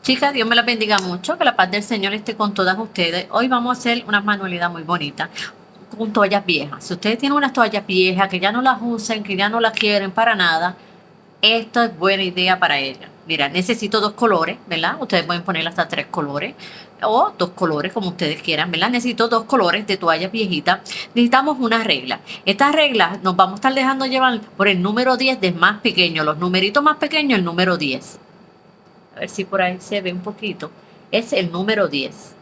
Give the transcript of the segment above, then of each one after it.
Chicas, Dios me las bendiga mucho, que la paz del Señor esté con todas ustedes. Hoy vamos a hacer una manualidad muy bonita con toallas viejas. Si ustedes tienen unas toallas viejas que ya no las usen, que ya no las quieren para nada, esta es buena idea para ellas. Mira, necesito dos colores, ¿verdad? Ustedes pueden poner hasta tres colores o dos colores como ustedes quieran, ¿verdad? Necesito dos colores de toallas viejitas. Necesitamos una regla. Estas reglas nos vamos a estar dejando llevar por el número 10 de más pequeño. Los numeritos más pequeños, el número 10. A ver si por ahí se ve un poquito. Es el número 10.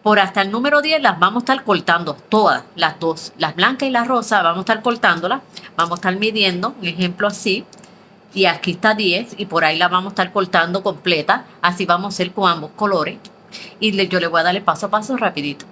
Por hasta el número 10 las vamos a estar cortando todas, las dos, las blancas y las rosas, vamos a estar cortándolas, vamos a estar midiendo, un ejemplo así, y aquí está 10 y por ahí la vamos a estar cortando completa, así vamos a hacer con ambos colores. Y yo le voy a dar el paso a paso rapidito.